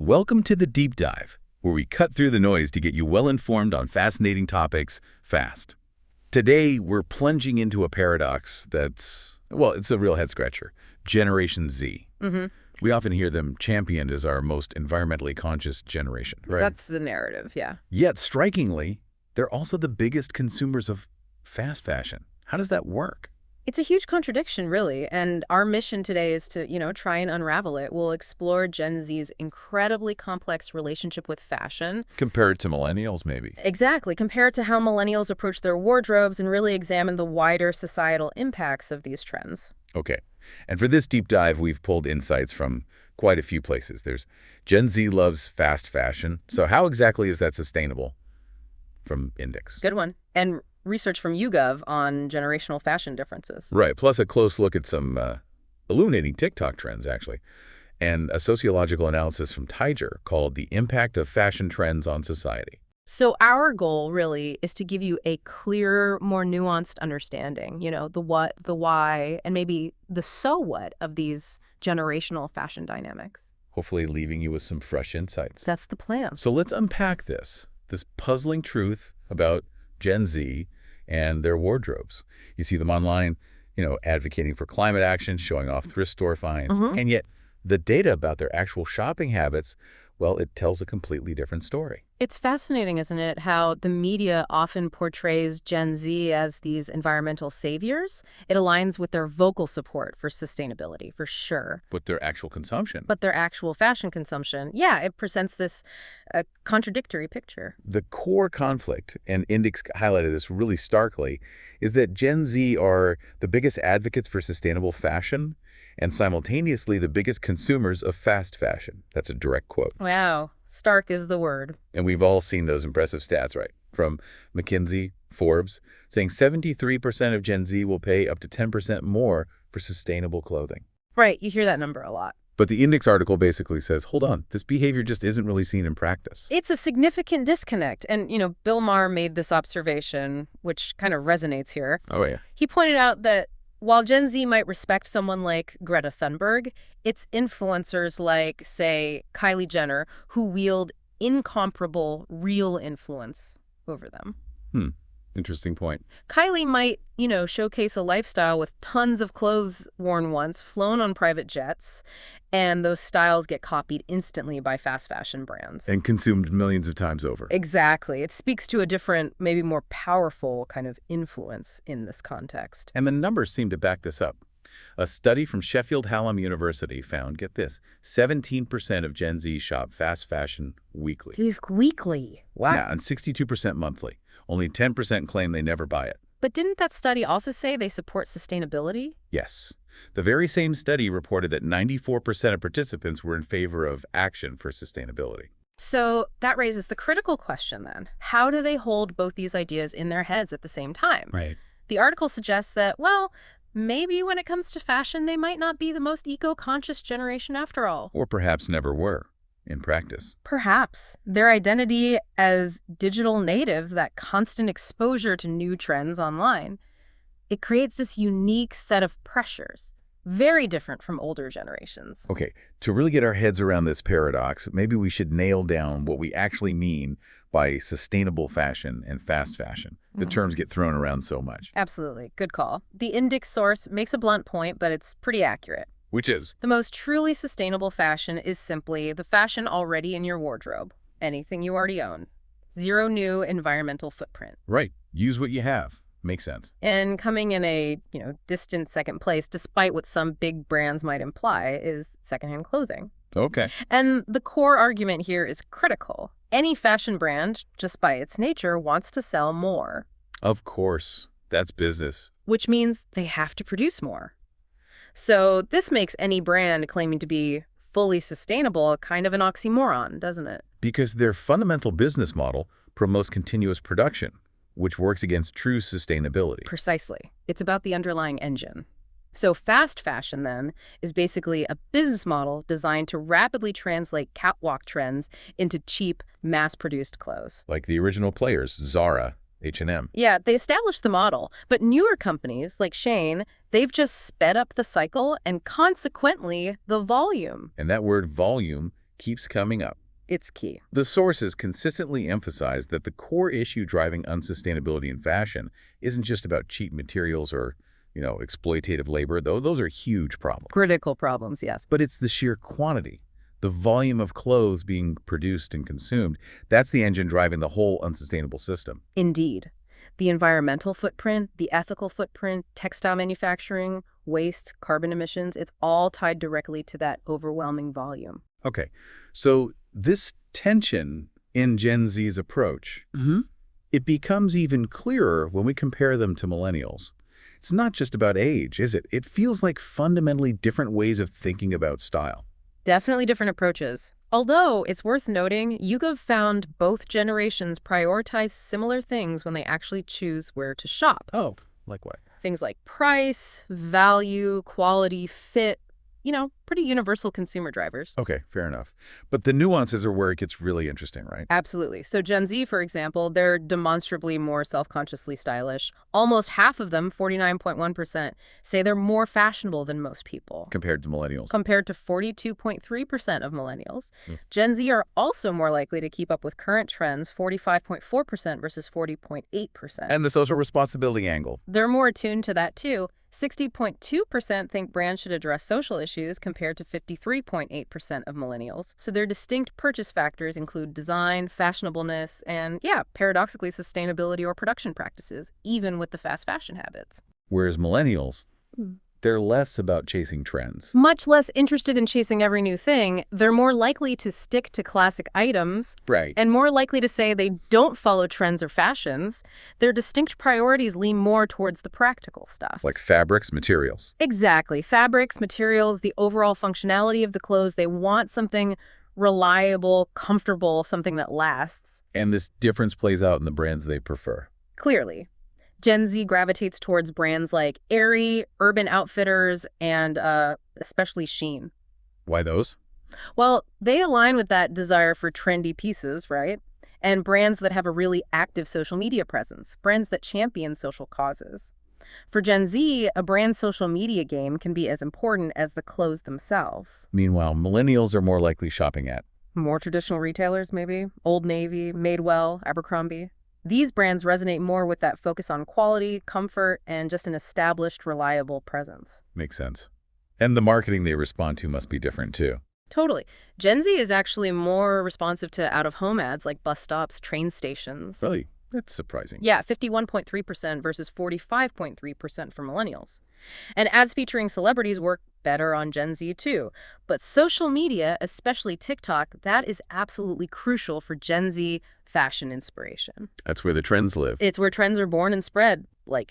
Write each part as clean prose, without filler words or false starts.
Welcome to the Deep Dive, where we cut through the noise to get you well-informed on fascinating topics fast. Today, we're plunging into a paradox that's, well, it's a real head-scratcher. Generation Z. We often hear them championed as our most environmentally conscious generation, right? That's the narrative, yeah. Yet, strikingly, they're also the biggest consumers of fast fashion. How does that work? It's a huge contradiction, really, and our mission today is to, try and unravel it. We'll explore Gen Z's incredibly complex relationship with fashion. Compared to millennials, maybe. Exactly. Compare it to how millennials approach their wardrobes and really examine the wider societal impacts of these trends. Okay. And for this deep dive, we've pulled insights from quite a few places. There's Gen Z loves fast fashion. So how exactly is that sustainable? From Index. Good one. And research from YouGov on generational fashion differences. Right, plus a close look at some illuminating TikTok trends, actually, and a sociological analysis from Tiger called The Impact of Fashion Trends on Society. So our goal, really, is to give you a clearer, more nuanced understanding, the what, the why, and maybe the so what of these generational fashion dynamics. Hopefully leaving you with some fresh insights. That's the plan. So let's unpack this puzzling truth about Gen Z and their wardrobes. You see them online, advocating for climate action, showing off thrift store finds, and yet the data about their actual shopping habits, well, it tells a completely different story. It's fascinating, isn't it, how the media often portrays Gen Z as these environmental saviors. It aligns with their vocal support for sustainability, for sure. But their actual consumption. But their actual fashion consumption, yeah, it presents this contradictory picture. The core conflict, and Index highlighted this really starkly, is that Gen Z are the biggest advocates for sustainable fashion and simultaneously the biggest consumers of fast fashion. That's a direct quote. Wow. Stark is the word. And we've all seen those impressive stats, right? From McKinsey, Forbes, saying 73% of Gen Z will pay up to 10% more for sustainable clothing. Right. You hear that number a lot. But the Index article basically says, hold on, this behavior just isn't really seen in practice. It's a significant disconnect. And, Bill Maher made this observation, which kind of resonates here. Oh, yeah. He pointed out that while Gen Z might respect someone like Greta Thunberg, it's influencers like, say, Kylie Jenner, who wield incomparable real influence over them. Interesting point. Kylie might, showcase a lifestyle with tons of clothes worn once, flown on private jets, and those styles get copied instantly by fast fashion brands. And consumed millions of times over. Exactly. It speaks to a different, maybe more powerful kind of influence in this context. And the numbers seem to back this up. A study from Sheffield Hallam University found, get this, 17% of Gen Z shop fast fashion weekly. Weekly? Wow. Yeah, and 62% monthly. Only 10% claim they never buy it. But didn't that study also say they support sustainability? Yes. The very same study reported that 94% of participants were in favor of action for sustainability. So that raises the critical question then. How do they hold both these ideas in their heads at the same time? Right. The article suggests that, well, maybe when it comes to fashion, they might not be the most eco-conscious generation after all. Or perhaps never were, in practice. Perhaps. Their identity as digital natives, that constant exposure to new trends online, it creates this unique set of pressures, very different from older generations. Okay, to really get our heads around this paradox, maybe we should nail down what we actually mean by sustainable fashion and fast fashion. The terms get thrown around so much. Absolutely. Good call. The Index source makes a blunt point, but it's pretty accurate. Which is? The most truly sustainable fashion is simply the fashion already in your wardrobe. Anything you already own. Zero new environmental footprint. Right. Use what you have. Makes sense. And coming in a, distant second place, despite what some big brands might imply, is secondhand clothing. Okay. And the core argument here is critical. Any fashion brand, just by its nature, wants to sell more. Of course. That's business. Which means they have to produce more. So this makes any brand claiming to be fully sustainable kind of an oxymoron, doesn't it? Because their fundamental business model promotes continuous production, which works against true sustainability. Precisely. It's about the underlying engine. So fast fashion, then, is basically a business model designed to rapidly translate catwalk trends into cheap, mass-produced clothes. Like the original players, Zara, H&M. Yeah, they established the model, but newer companies like Shane, they've just sped up the cycle and consequently the volume. And that word volume keeps coming up. It's key. The sources consistently emphasize that the core issue driving unsustainability in fashion isn't just about cheap materials or, exploitative labor, though those are huge problems. Critical problems, yes. But it's the sheer quantity, the volume of clothes being produced and consumed. That's the engine driving the whole unsustainable system. Indeed. The environmental footprint, the ethical footprint, textile manufacturing, waste, carbon emissions, it's all tied directly to that overwhelming volume. Okay, so this tension in Gen Z's approach, it becomes even clearer when we compare them to millennials. It's not just about age, is it? It feels like fundamentally different ways of thinking about style. Definitely different approaches. Although, it's worth noting, YouGov found both generations prioritize similar things when they actually choose where to shop. Oh, like what? Things like price, value, quality, fit, pretty universal consumer drivers. Okay, fair enough. But the nuances are where it gets really interesting, right? Absolutely. So Gen Z, for example, they're demonstrably more self-consciously stylish. Almost half of them, 49.1%, say they're more fashionable than most people. Compared to millennials. Compared to 42.3% of millennials. Gen Z are also more likely to keep up with current trends, 45.4% versus 40.8%. And the social responsibility angle. They're more attuned to that, too. 60.2% think brands should address social issues compared to 53.8% of millennials. So their distinct purchase factors include design, fashionableness, and, paradoxically, sustainability or production practices, even with the fast fashion habits. Whereas millennials, they're less about chasing trends. Much less interested in chasing every new thing. They're more likely to stick to classic items. Right. And more likely to say they don't follow trends or fashions. Their distinct priorities lean more towards the practical stuff. Like fabrics, materials. Exactly. Fabrics, materials, the overall functionality of the clothes. They want something reliable, comfortable, something that lasts. And this difference plays out in the brands they prefer. Clearly. Gen Z gravitates towards brands like Aerie, Urban Outfitters, and especially Shein. Why those? Well, they align with that desire for trendy pieces, right? And brands that have a really active social media presence, brands that champion social causes. For Gen Z, a brand's social media game can be as important as the clothes themselves. Meanwhile, millennials are more likely shopping at more traditional retailers, maybe? Old Navy, Madewell, Abercrombie. These brands resonate more with that focus on quality, comfort, and just an established, reliable presence. Makes sense. And the marketing they respond to must be different, too. Totally. Gen Z is actually more responsive to out-of-home ads like bus stops, train stations. Really? That's surprising. Yeah, 51.3% versus 45.3% for millennials. And ads featuring celebrities work better on Gen Z, too. But social media, especially TikTok, that is absolutely crucial for Gen Z fashion inspiration. That's where the trends live. It's where trends are born and spread,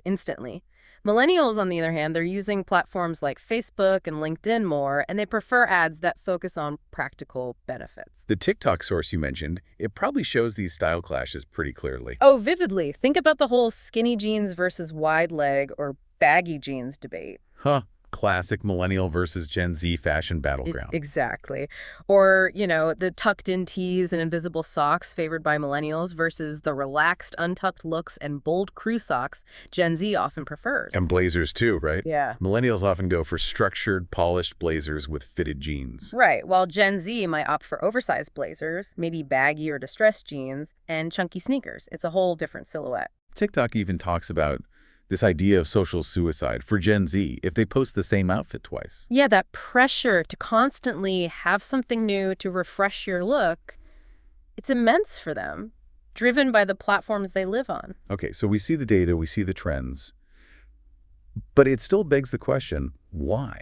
instantly. Millennials, on the other hand, they're using platforms like Facebook and LinkedIn more, and they prefer ads that focus on practical benefits. The TikTok source you mentioned, it probably shows these style clashes pretty clearly. Oh, vividly. Think about the whole skinny jeans versus wide leg or baggy jeans debate. Huh. Classic millennial versus Gen Z fashion battleground. Exactly. Or, the tucked-in tees and invisible socks favored by millennials versus the relaxed, untucked looks and bold crew socks Gen Z often prefers. And blazers, too, right? Yeah. Millennials often go for structured, polished blazers with fitted jeans. Right, while Gen Z might opt for oversized blazers, maybe baggy or distressed jeans, and chunky sneakers. It's a whole different silhouette. TikTok even talks about this idea of social suicide for Gen Z if they post the same outfit twice. Yeah, that pressure to constantly have something new to refresh your look, it's immense for them, driven by the platforms they live on. Okay, so we see the data, we see the trends, but it still begs the question, why?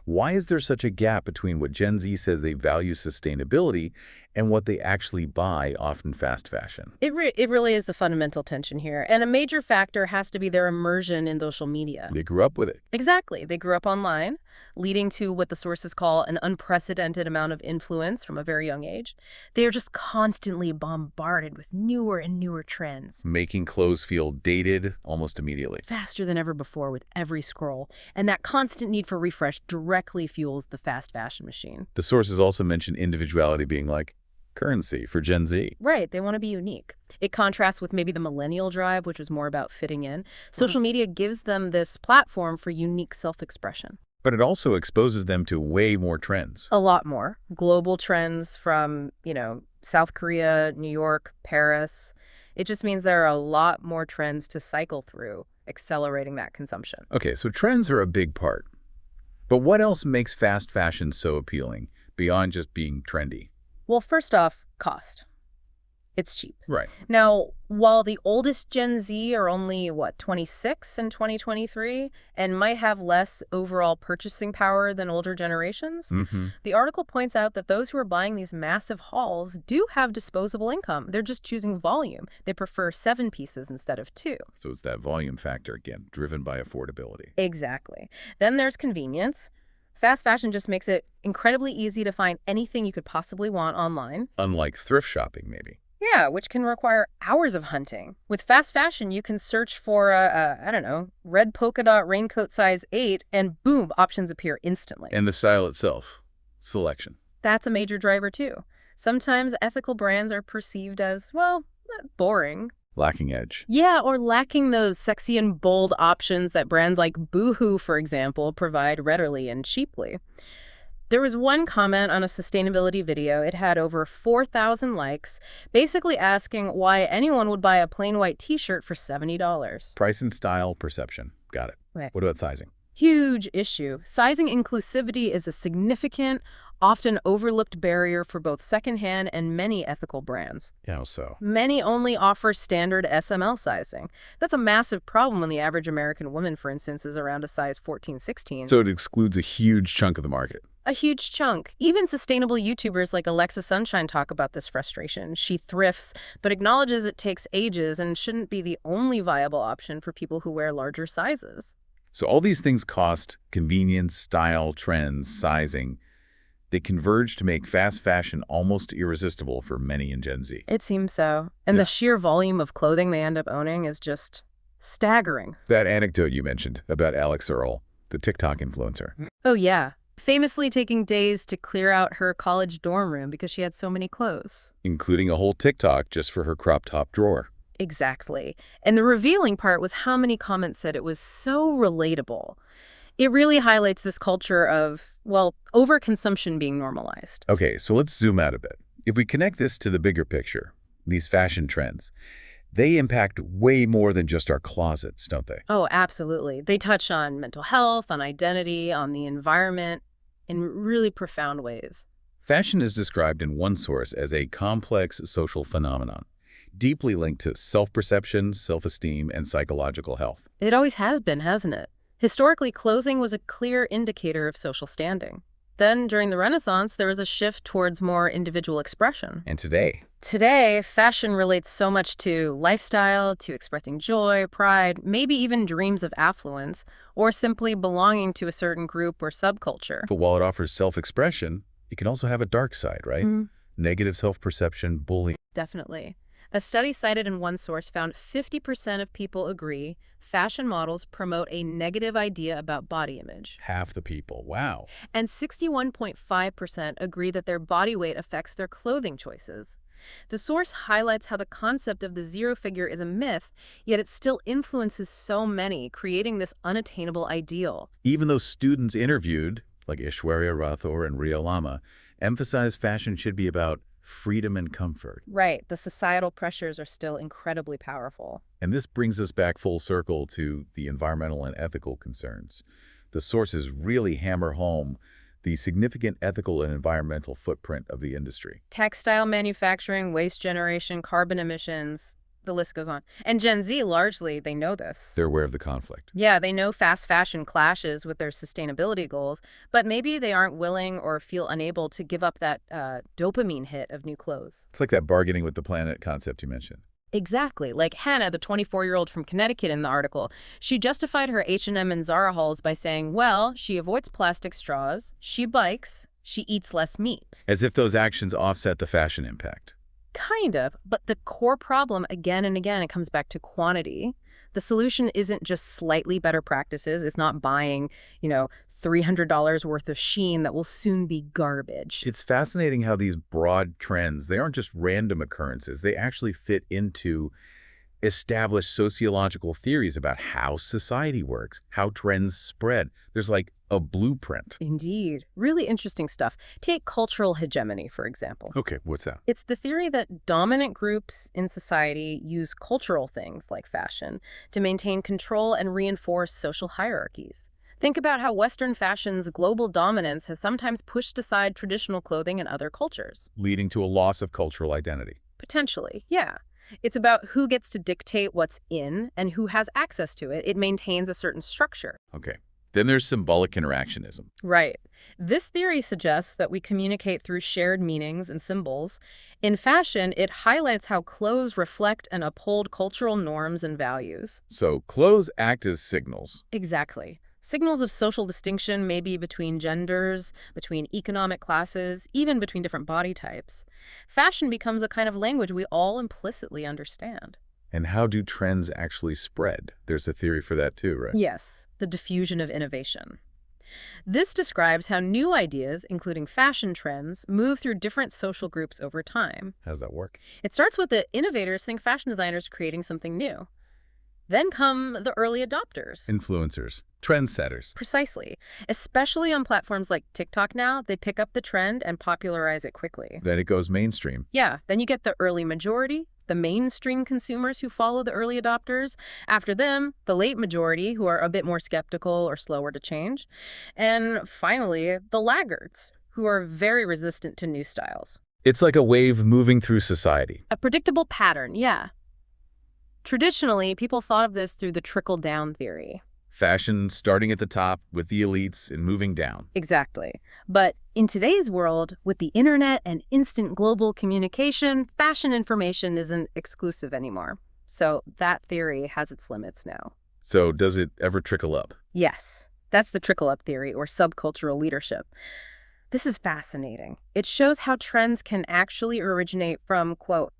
Why is there such a gap between what Gen Z says they value sustainability and what they actually buy, often fast fashion? It really is the fundamental tension here. And a major factor has to be their immersion in social media. They grew up with it. Exactly. They grew up online, leading to what the sources call an unprecedented amount of influence from a very young age. They are just constantly bombarded with newer and newer trends. Making clothes feel dated almost immediately. Faster than ever before with every scroll. And that constant need for refresh directly fuels the fast fashion machine. The sources also mention individuality being like currency for Gen Z. Right. They want to be unique. It contrasts with maybe the millennial drive, which was more about fitting in. Social media gives them this platform for unique self-expression. But it also exposes them to way more trends. A lot more. Global trends from, South Korea, New York, Paris. It just means there are a lot more trends to cycle through, accelerating that consumption. Okay, so trends are a big part. But what else makes fast fashion so appealing, beyond just being trendy? Well, first off, cost. It's cheap. Right. Now, while the oldest Gen Z are only, 26 in 2023 and might have less overall purchasing power than older generations, Mm-hmm. the article points out that those who are buying these massive hauls do have disposable income. They're just choosing volume. They prefer 7 pieces instead of 2. So it's that volume factor again, driven by affordability. Exactly. Then there's convenience. Fast fashion just makes it incredibly easy to find anything you could possibly want online. Unlike thrift shopping, maybe. Yeah, which can require hours of hunting. With fast fashion, you can search for I don't know, red polka dot raincoat size 8, and boom, options appear instantly. And the style itself, selection. That's a major driver too. Sometimes ethical brands are perceived as, boring. Lacking edge. Yeah, or lacking those sexy and bold options that brands like Boohoo, for example, provide readily and cheaply. There was one comment on a sustainability video. It had over 4,000 likes, basically asking why anyone would buy a plain white t-shirt for $70. Price and style perception. Got it. Right. What about sizing? Huge issue. Sizing inclusivity is a significant, often overlooked barrier for both secondhand and many ethical brands. Yeah, so. Many only offer standard SML sizing. That's a massive problem when the average American woman, for instance, is around a size 14, 16. So it excludes a huge chunk of the market. A huge chunk. Even sustainable YouTubers like Alexa Sunshine talk about this frustration. She thrifts, but acknowledges it takes ages and shouldn't be the only viable option for people who wear larger sizes. So all these things cost, convenience, style, trends, sizing. They converge to make fast fashion almost irresistible for many in Gen Z. It seems so. And Yeah. the sheer volume of clothing they end up owning is just staggering. That anecdote you mentioned about Alex Earl, the TikTok influencer. Oh, yeah. Famously taking days to clear out her college dorm room because she had so many clothes. Including a whole TikTok just for her crop top drawer. Exactly. And the revealing part was how many comments said it was so relatable. It really highlights this culture of, overconsumption being normalized. Okay, so let's zoom out a bit. If we connect this to the bigger picture, these fashion trends, they impact way more than just our closets, don't they? Oh, absolutely. They touch on mental health, on identity, on the environment in really profound ways. Fashion is described in one source as a complex social phenomenon, deeply linked to self-perception, self-esteem, and psychological health. It always has been, hasn't it? Historically, clothing was a clear indicator of social standing. Then, during the Renaissance, there was a shift towards more individual expression. And today, Today, fashion relates so much to lifestyle, to expressing joy, pride, maybe even dreams of affluence, or simply belonging to a certain group or subculture. but while it offers self-expression, it can also have a dark side, right? Mhm. Negative self-perception, bullying. Definitely. A study cited in one source found 50% of people agree fashion models promote a negative idea about body image. Half the people. Wow. And 61.5% agree that their body weight affects their clothing choices. The source highlights how the concept of the zero figure is a myth, yet it still influences so many, creating this unattainable ideal. Even though students interviewed, like Aishwarya Rathore and Ria Lama, emphasize fashion should be about freedom and comfort. Right, the societal pressures are still incredibly powerful. And this brings us back full circle to the environmental and ethical concerns. The sources really hammer home the significant ethical and environmental footprint of the industry. Textile manufacturing, waste generation, carbon emissions, the list goes on. And Gen Z, largely, they know this. They're aware of the conflict. Yeah, they know fast fashion clashes with their sustainability goals, but maybe they aren't willing or feel unable to give up that dopamine hit of new clothes. It's like that bargaining with the planet concept you mentioned. Exactly. Like Hannah, the 24-year-old from Connecticut in the article. She justified her H&M and Zara hauls by saying, well, she avoids plastic straws, she bikes, she eats less meat. As if those actions offset the fashion impact. Kind of, but the core problem, again and again, it comes back to quantity. The solution isn't just slightly better practices. It's not buying, $300 worth of Shein that will soon be garbage. It's fascinating how these broad trends, they aren't just random occurrences. They actually fit into establish sociological theories about how society works, how trends spread. There's like a blueprint. Indeed. Really interesting stuff. Take cultural hegemony, for example. Okay, what's that? It's the theory that dominant groups in society use cultural things like fashion to maintain control and reinforce social hierarchies. Think about how Western fashion's global dominance has sometimes pushed aside traditional clothing in other cultures. Leading to a loss of cultural identity. Potentially, yeah. It's about who gets to dictate what's in and who has access to it. It maintains a certain structure. Okay. Then there's symbolic interactionism. Right. This theory suggests that we communicate through shared meanings and symbols. In fashion, it highlights how clothes reflect and uphold cultural norms and values. So clothes act as signals. Exactly. Signals of social distinction may be between genders, between economic classes, even between different body types. Fashion becomes a kind of language we all implicitly understand. And how do trends actually spread? There's a theory for that too, right? Yes, the diffusion of innovation. This describes how new ideas, including fashion trends, move through different social groups over time. How does that work? It starts with the innovators think fashion designers creating something new. Then come the early adopters. Influencers, trendsetters. Precisely. Especially on platforms like TikTok now, they pick up the trend and popularize it quickly. Then it goes mainstream. Yeah, then you get the early majority, the mainstream consumers who follow the early adopters. After them, the late majority who are a bit more skeptical or slower to change. And finally, the laggards, who are very resistant to new styles. It's like a wave moving through society. A predictable pattern, yeah. Traditionally, people thought of this through the trickle-down theory. Fashion starting at the top with the elites and moving down. Exactly. But in today's world, with the internet and instant global communication, fashion information isn't exclusive anymore. So that theory has its limits now. So does it ever trickle up? Yes, that's the trickle-up theory or subcultural leadership. This is fascinating. It shows how trends can actually originate from, quote,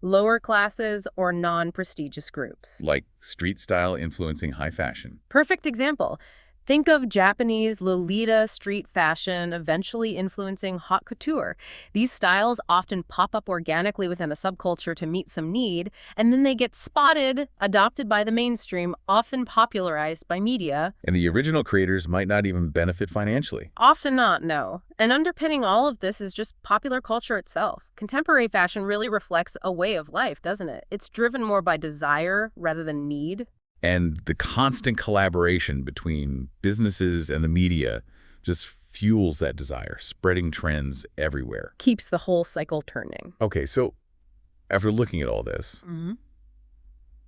lower classes or non-prestigious groups. Like street style influencing high fashion. Perfect example. Think of Japanese Lolita street fashion eventually influencing haute couture. These styles often pop up organically within a subculture to meet some need, and then they get spotted, adopted by the mainstream, often popularized by media. And the original creators might not even benefit financially. Often not, no. And underpinning all of this is just popular culture itself. Contemporary fashion really reflects a way of life, doesn't it? It's driven more by desire rather than need. And the constant collaboration between businesses and the media just fuels that desire, spreading trends everywhere. Keeps the whole cycle turning. Okay, so after looking at all this,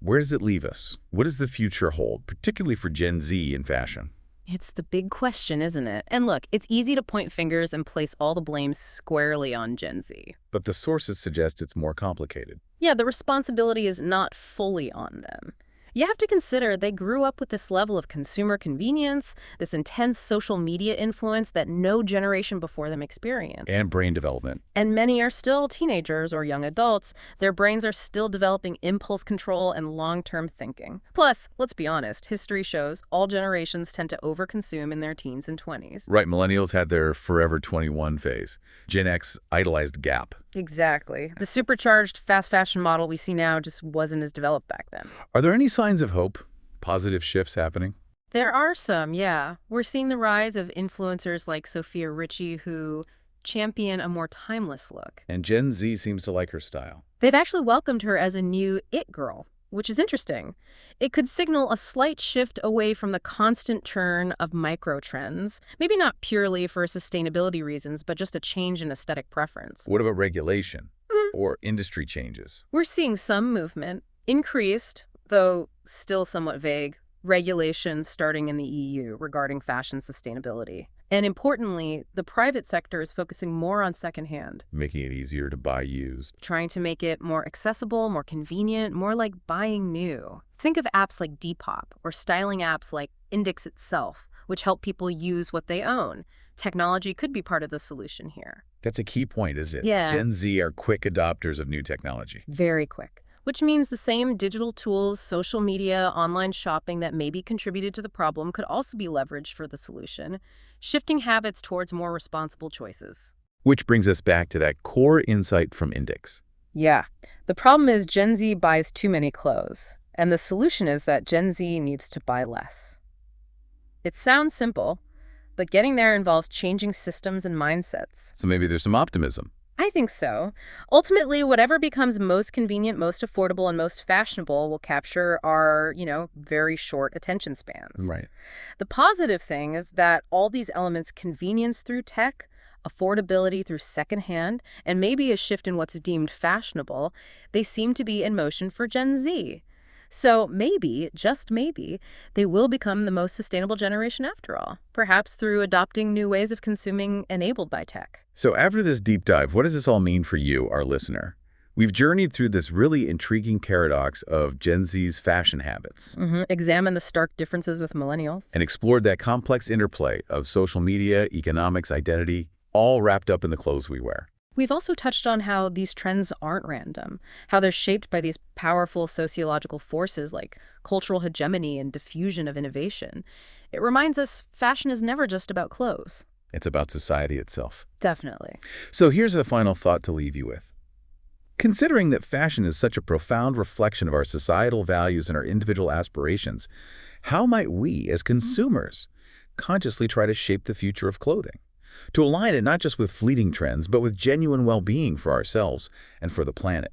where does it leave us? What does the future hold, particularly for Gen Z in fashion? It's the big question, isn't it? And look, it's easy to point fingers and place all the blame squarely on Gen Z. But the sources suggest it's more complicated. Yeah, the responsibility is not fully on them. You have to consider they grew up with this level of consumer convenience, this intense social media influence that no generation before them experienced. And brain development. And many are still teenagers or young adults. Their brains are still developing impulse control and long-term thinking. Plus, let's be honest, history shows all generations tend to overconsume in their teens and 20s. Right, millennials had their Forever 21 phase. Gen X idolized Gap. Exactly. The supercharged fast fashion model we see now just wasn't as developed back then. Are there any signs of hope? Positive shifts happening? There are some, yeah. We're seeing the rise of influencers like Sophia Richie who champion a more timeless look. And Gen Z seems to like her style. They've actually welcomed her as a new it girl, which is interesting. It could signal a slight shift away from the constant churn of micro-trends, maybe not purely for sustainability reasons, but just a change in aesthetic preference. What about regulation or industry changes? We're seeing some movement, increased, though still somewhat vague, regulations starting in the EU regarding fashion sustainability. And importantly, the private sector is focusing more on secondhand. Making it easier to buy used. Trying to make it more accessible, more convenient, more like buying new. Think of apps like Depop or styling apps like Index itself, which help people use what they own. Technology could be part of the solution here. That's a key point, isn't it? Yeah. Gen Z are quick adopters of new technology. Very quick. Which means the same digital tools, social media, online shopping that maybe contributed to the problem could also be leveraged for the solution, shifting habits towards more responsible choices. Which brings us back to that core insight from Index. Yeah. The problem is Gen Z buys too many clothes, and the solution is that Gen Z needs to buy less. It sounds simple, but getting there involves changing systems and mindsets. So maybe there's some optimism. I think so. Ultimately, whatever becomes most convenient, most affordable, and most fashionable will capture our, very short attention spans. Right. The positive thing is that all these elements, convenience through tech, affordability through secondhand, and maybe a shift in what's deemed fashionable, they seem to be in motion for Gen Z. So maybe, just maybe, they will become the most sustainable generation after all, perhaps through adopting new ways of consuming enabled by tech. So after this deep dive, what does this all mean for you, our listener? We've journeyed through this really intriguing paradox of Gen Z's fashion habits. Examine the stark differences with millennials. And explored that complex interplay of social media, economics, identity, all wrapped up in the clothes we wear. We've also touched on how these trends aren't random, how they're shaped by these powerful sociological forces like cultural hegemony and diffusion of innovation. It reminds us fashion is never just about clothes. It's about society itself. Definitely. So here's a final thought to leave you with. Considering that fashion is such a profound reflection of our societal values and our individual aspirations, how might we, as consumers, consciously try to shape the future of clothing? To align it not just with fleeting trends, but with genuine well-being for ourselves and for the planet.